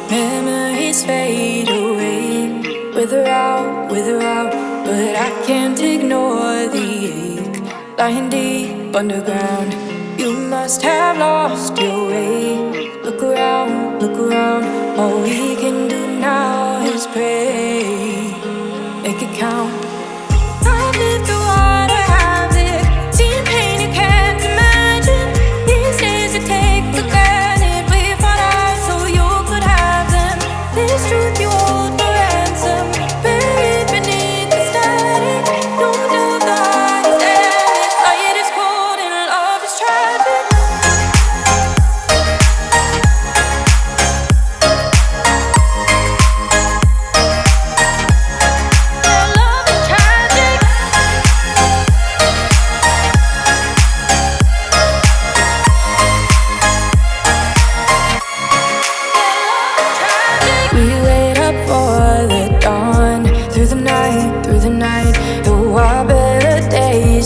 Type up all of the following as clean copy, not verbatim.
Memories fade away, wither out, but I can't ignore the ache. Lying deep underground, you must have lost your way. Look around, all we can do now is pray. Make it count. I've lived through what I have lived, seen pain you can't imagine. These days you take for granted, we fought out so you could have them. This truth you hold for ransom, buried beneath the static. No doubt the heart is endless, light is cold and love is tragic.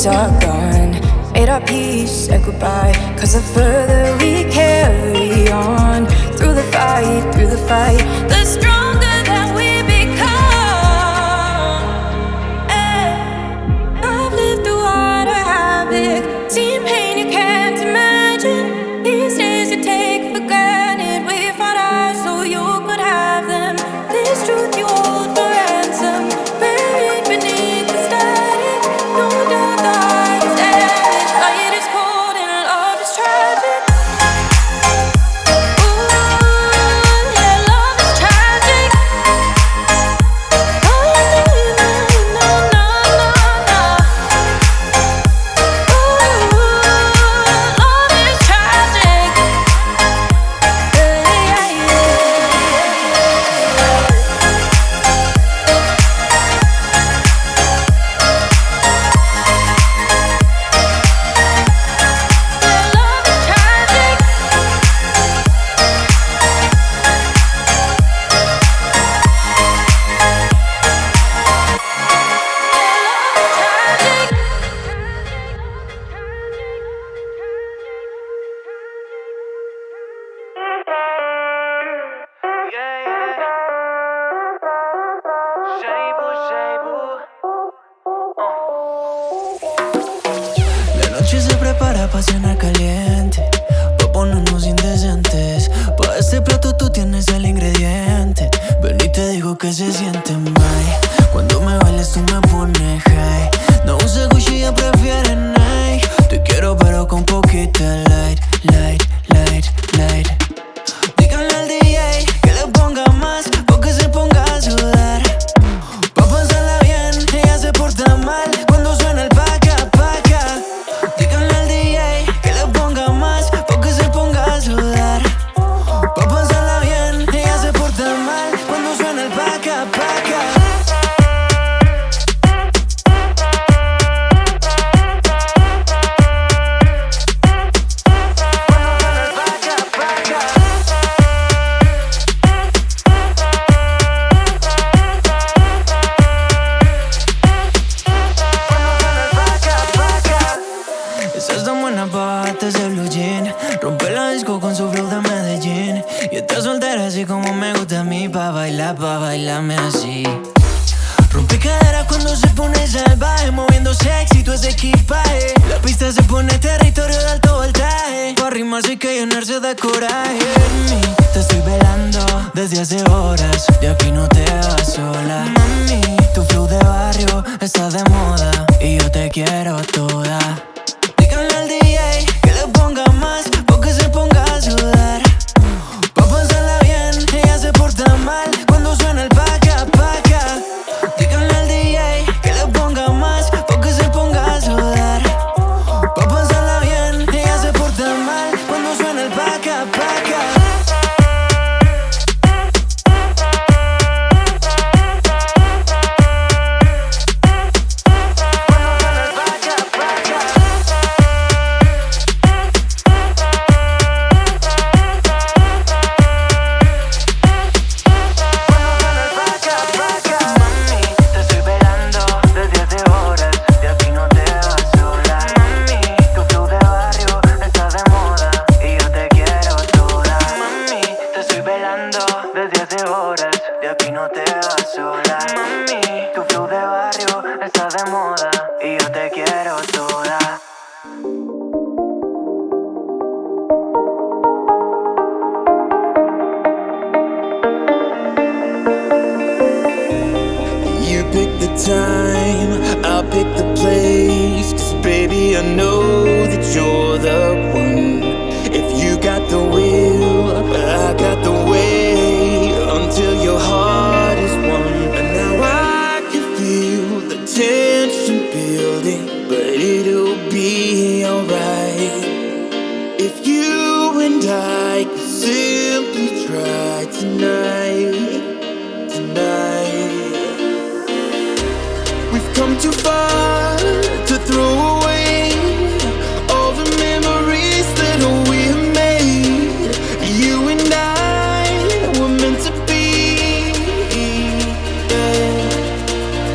Are gone, made our peace, said goodbye. Cause the further we carry on, through the fight, the stronger that we become. I've lived through what I haven't, seen pain you can't imagine. These days you take for granted, we fought out so you could have them. This truth you hold for ransom, buried beneath the static. No doubt the heart is endless, light is cold and love is tragic. Ooh, yeah, love is tragic. Oh, no. Ooh, love is tragic. La noche se prepara pa' cenar caliente, pa' ponernos indecentes. Pa' este plato tú tienes el ingrediente. Ven y te digo que se siente mal. Cuando me bailes tú me pones high. No usa Gucci, ella prefiere Nike. Te quiero pero con poquita light. Díganle al DJ que le ponga más, porque se ponga a sudar. Pa' pasarla bien, ella se porta mal cuando suena el paca. Díganle al DJ que le ponga más, porque se ponga a sudar. Pa' pasarla bien, ella se porta mal cuando suena el paca. Estás tan buena pa' bajarte ese blue jean. Rompe la disco con su flow de Medellín. Y estás soltera así como me gusta a mí. Pa' bailarme así. Rompe cadera cuando se pone salvaje, moviendo sexy todo ese equipaje. La pista se pone territorio de alto voltaje. Pa' rimarse hay que llenarse de coraje. Te estoy velando desde hace horas, de aquí no te vas sola. Mami, tu flow de barrio está de moda y yo te quiero toda. Díganle al DJ que le ponga más, porque se ponga a sudar. Pa' pasarla bien, ella se porta mal cuando suena el paca. Díganle al DJ que le ponga más, porque se ponga a sudar. Pa' pasarla bien, ella se porta mal cuando suena el paca. Cuando suena el paca. baby, I know that you're the one. If you got the will, I got the way. Until your heart is won. And now I can feel the tension building, but it'll be alright if you and I could simply try tonight. We've come too far to throw away all the memories that we have made. You and I were meant to be. Yeah.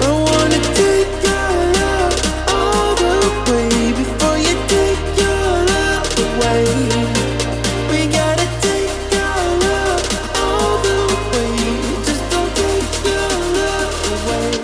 I wanna take your love all the way before you take your love away. We gotta take your love all the way. Just don't take your love away.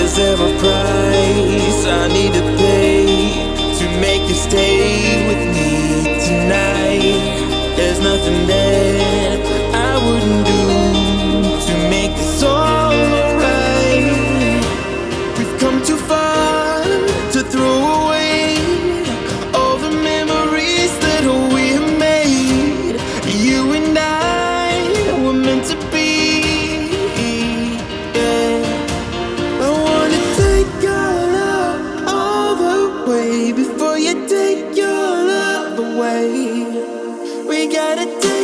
Is there a price I need to pay to make you stay with me tonight? There's nothing that I wouldn't do to make this all alright. We've come too far to throw away all the memories that we have made. You and I were meant to be. Before you take your love away, we gotta take